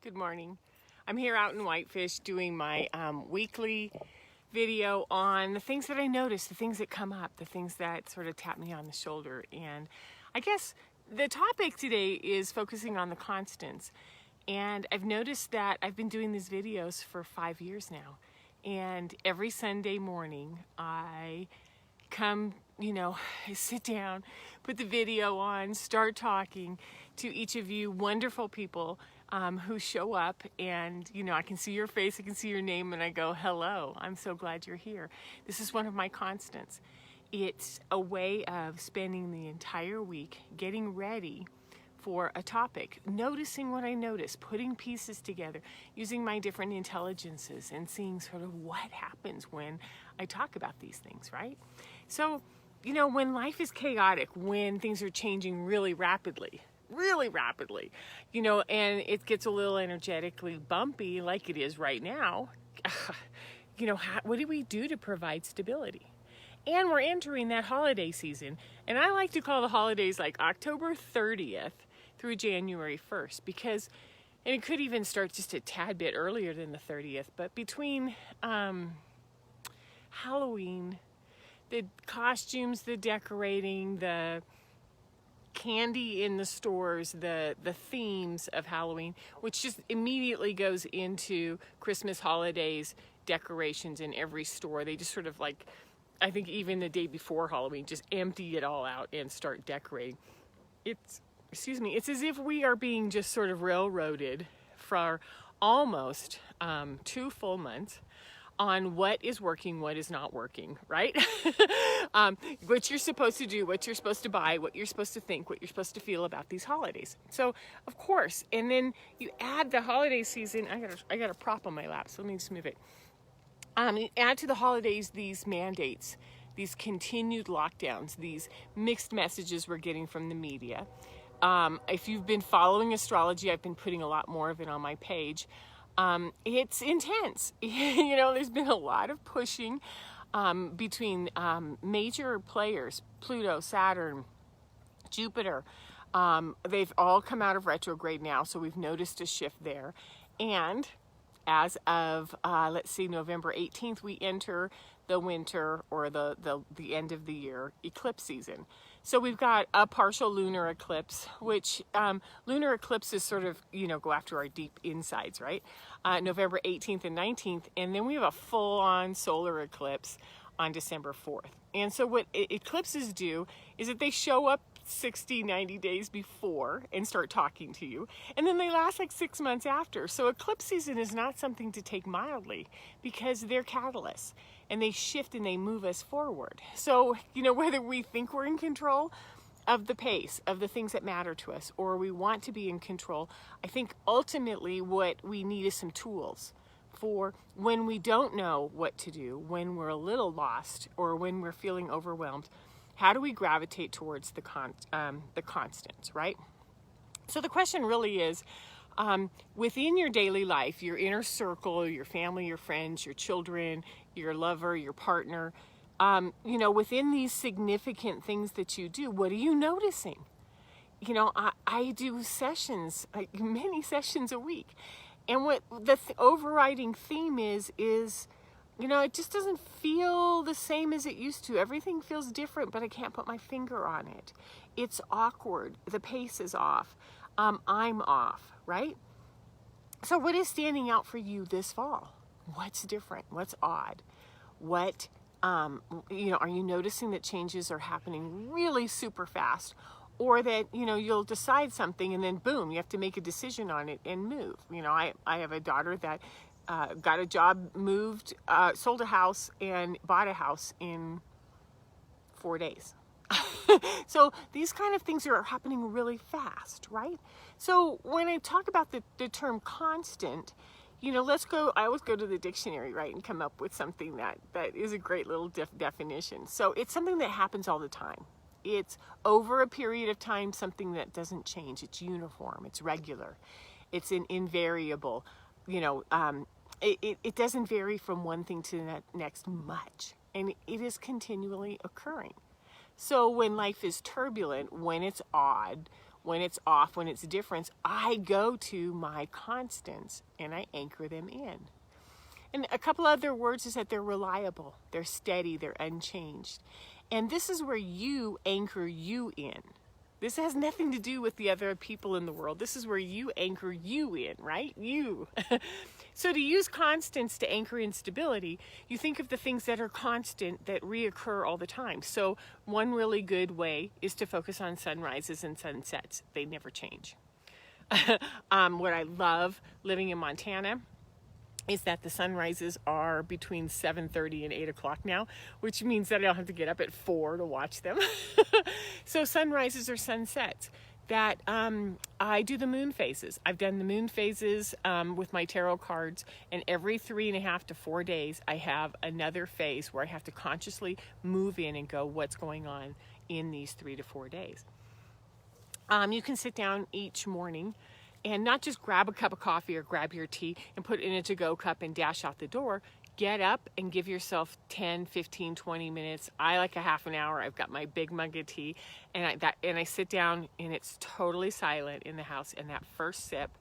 Good morning. I'm here out in Whitefish doing my weekly video on the things that I notice, the things that come up, the things that sort of tap me on the shoulder. And I guess the topic today is focusing on the constants. And I've noticed that I've been doing these videos for 5 years now. And every Sunday morning I come, I sit down, put the video on, start talking to each of you wonderful people who show up, and I can see your face, I can see your name, and I go, hello, I'm so glad you're here. This is one of my constants. It's a way of spending the entire week getting ready for a topic, noticing what I notice, putting pieces together, using my different intelligences and seeing sort of what happens when I talk about these things, right? So, when life is chaotic, when things are changing really rapidly, and it gets a little energetically bumpy like it is right now, what do we do to provide stability? And we're entering that holiday season, and I like to call the holidays like October 30th through January 1st, because, and it could even start just a tad bit earlier than the 30th, but between Halloween, the costumes, the decorating, the candy in the stores, the themes of Halloween, which just immediately goes into Christmas holidays, decorations in every store. They just sort of like, I think even the day before Halloween, just empty it all out and start decorating. It's as if we are being just sort of railroaded for almost 2 full months on what is working, what is not working, right? What you're supposed to do, what you're supposed to buy, what you're supposed to think, what you're supposed to feel about these holidays. So, of course, and then you add the holiday season. I got a prop on my lap, so let me just move it. You add to the holidays these mandates, these continued lockdowns, these mixed messages we're getting from the media. If you've been following astrology, I've been putting a lot more of it on my page. It's intense. There's been a lot of pushing between major players, Pluto, Saturn, Jupiter. They've all come out of retrograde now, so we've noticed a shift there. And as of, November 18th, we enter the winter, or the end of the year eclipse season. So we've got a partial lunar eclipse, which lunar eclipses sort of, go after our deep insides, right? November 18th and 19th. And then we have a full-on solar eclipse on December 4th. And so what eclipses do is that they show up 60, 90 days before and start talking to you. And then they last like 6 months after. So eclipse season is not something to take mildly, because they're catalysts and they shift and they move us forward. So, whether we think we're in control of the pace of the things that matter to us, or we want to be in control, I think ultimately what we need is some tools for when we don't know what to do, when we're a little lost, or when we're feeling overwhelmed. How do we gravitate towards the constants, right? So the question really is, within your daily life, your inner circle, your family, your friends, your children, your lover, your partner, within these significant things that you do, what are you noticing? I do sessions, like many sessions a week. And what the overriding theme is, it just doesn't feel the same as it used to. Everything feels different, but I can't put my finger on it. It's awkward. The pace is off. I'm off, right? So what is standing out for you this fall? What's different? What's odd? What, are you noticing that changes are happening really super fast? Or that, you'll decide something and then boom, you have to make a decision on it and move. I have a daughter that got a job, moved, sold a house, and bought a house in 4 days. So these kind of things are happening really fast, right? So when I talk about the term constant, I always go to the dictionary, right, and come up with something that is a great little definition. So it's something that happens all the time. It's over a period of time, something that doesn't change. It's uniform, it's regular, it's an invariable, it doesn't vary from one thing to the next much, and it is continually occurring. So when life is turbulent, when it's odd, when it's off, when it's different, I go to my constants and I anchor them in. And a couple other words is that they're reliable, they're steady, they're unchanged. And this is where you anchor you in. This has nothing to do with the other people in the world. This is where you anchor you in, right? You. So to use constants to anchor in stability, you think of the things that are constant, that reoccur all the time. So one really good way is to focus on sunrises and sunsets. They never change. What I love living in Montana is that the sunrises are between 7:30 and 8 o'clock now, which means that I don't have to get up at 4 to watch them. So sunrises or sunsets. That I do the moon phases. I've done the moon phases with my tarot cards, and every 3.5 to 4 days I have another phase where I have to consciously move in and go, what's going on in these 3 to 4 days. You can sit down each morning and not just grab a cup of coffee or grab your tea and put it in a to-go cup and dash out the door. Get up and give yourself 10, 15, 20 minutes. I like a half an hour. I've got my big mug of tea, and I sit down, and it's totally silent in the house, and that first sip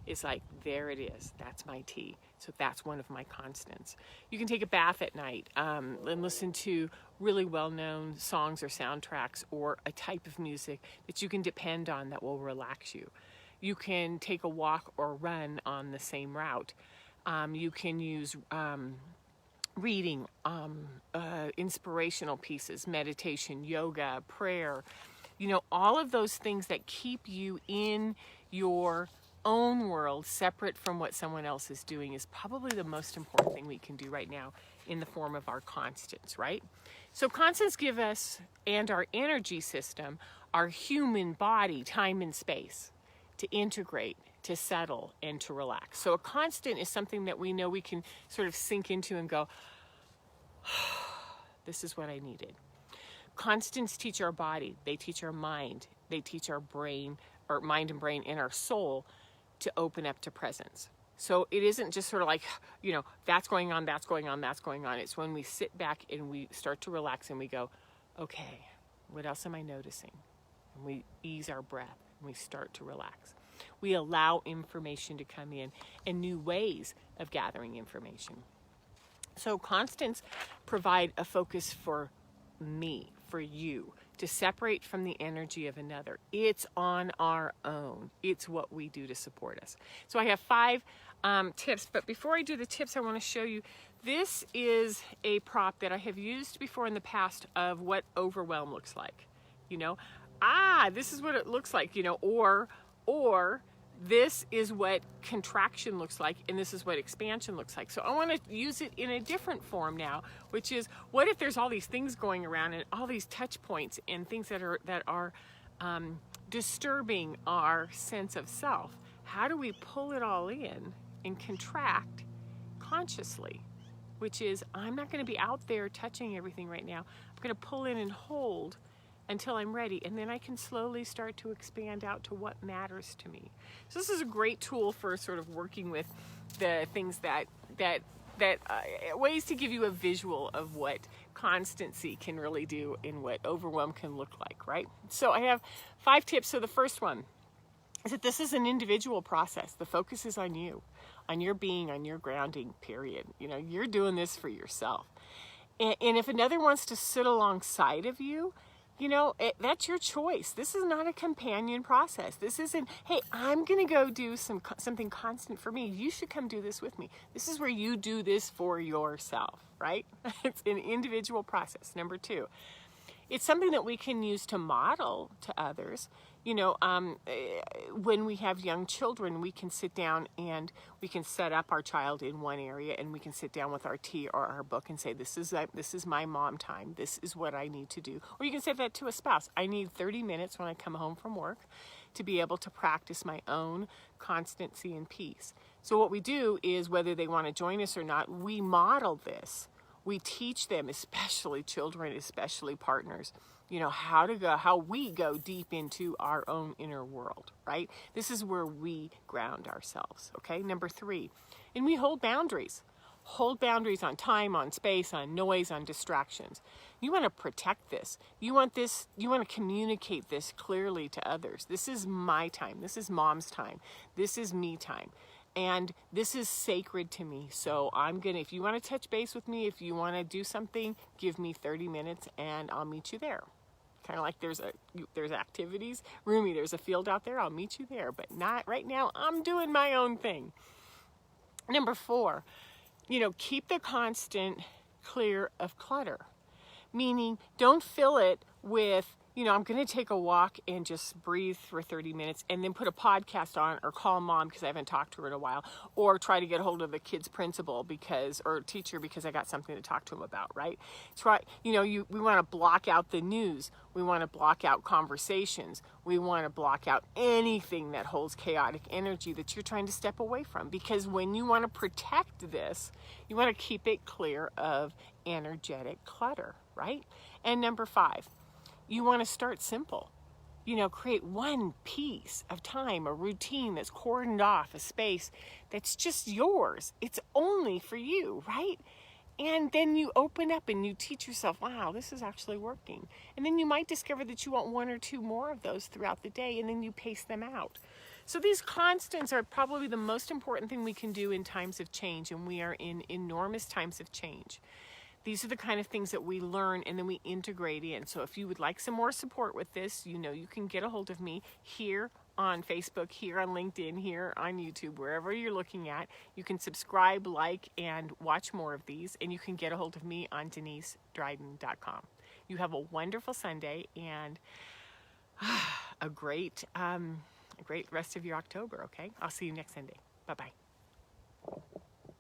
is like, there it is. That's my tea. So that's one of my constants. You can take a bath at night and listen to really well-known songs or soundtracks or a type of music that you can depend on that will relax you. You can take a walk or run on the same route. You can use reading, inspirational pieces, meditation, yoga, prayer, all of those things that keep you in your own world separate from what someone else is doing is probably the most important thing we can do right now in the form of our constants, right? So constants give us, and our energy system, our human body, time and space to integrate, to settle, and to relax. So a constant is something that we know we can sort of sink into and go, this is what I needed. Constants teach our body, they teach our mind, they teach our brain, or mind and brain and our soul to open up to presence. So it isn't just sort of like, that's going on, that's going on, that's going on. It's when we sit back and we start to relax and we go, okay, what else am I noticing? And we ease our breath and we start to relax. We allow information to come in and new ways of gathering information. So constants provide a focus for me, for you, to separate from the energy of another. It's on our own. It's what we do to support us. So I have 5 tips, but before I do the tips, I want to show you, this is a prop that I have used before in the past of what overwhelm looks like. This is what it looks like, or this is what contraction looks like, and this is what expansion looks like. So I want to use it in a different form now, which is, what if there's all these things going around and all these touch points and things that are disturbing our sense of self? How do we pull it all in and contract consciously? Which is, I'm not going to be out there touching everything right now. I'm going to pull in and hold until I'm ready, and then I can slowly start to expand out to what matters to me. So this is a great tool for sort of working with the things that ways to give you a visual of what constancy can really do and what overwhelm can look like, right? So I have 5 tips. So the first one is that this is an individual process. The focus is on you, on your being, on your grounding, period. You're doing this for yourself. And if another wants to sit alongside of you, that's your choice. This is not a companion process. This isn't, hey, I'm going to go do something constant for me. You should come do this with me. This is where you do this for yourself, right? It's an individual process. Number 2, it's something that we can use to model to others. When we have young children, we can sit down and we can set up our child in one area, and we can sit down with our tea or our book and say, this is my mom time. This is what I need to do. Or you can say that to a spouse. I need 30 minutes when I come home from work to be able to practice my own constancy and peace. So what we do is, whether they want to join us or not, we model this. We teach them, especially children, especially partners, how we go deep into our own inner world, right? This is where we ground ourselves, okay? Number 3, and we hold boundaries. Hold boundaries on time, on space, on noise, on distractions. You want to protect this. You want to communicate this clearly to others. This is my time. This is mom's time. This is me time. And this is sacred to me. So if you want to touch base with me, if you want to do something, give me 30 minutes and I'll meet you there. Kind of like there's activities. Rumi, there's a field out there. I'll meet you there. But not right now. I'm doing my own thing. Number 4, keep the constant clear of clutter. Meaning, don't fill it with, I'm going to take a walk and just breathe for 30 minutes and then put a podcast on or call mom because I haven't talked to her in a while, or try to get hold of the kid's principal or teacher because I got something to talk to him about, right? We want to block out the news. We want to block out conversations. We want to block out anything that holds chaotic energy that you're trying to step away from, because when you want to protect this, you want to keep it clear of energetic clutter, right? And number 5, you want to start simple. Create one piece of time, a routine that's cordoned off, a space that's just yours. It's only for you, right? And then you open up and you teach yourself, wow, this is actually working. And then you might discover that you want 1 or 2 more of those throughout the day, and then you pace them out. So these constants are probably the most important thing we can do in times of change, and we are in enormous times of change. These are the kind of things that we learn and then we integrate in. So if you would like some more support with this, you can get a hold of me here on Facebook, here on LinkedIn, here on YouTube, wherever you're looking at. You can subscribe, like, and watch more of these. And you can get a hold of me on DeniseDryden.com. You have a wonderful Sunday and a great rest of your October, okay? I'll see you next Sunday. Bye-bye.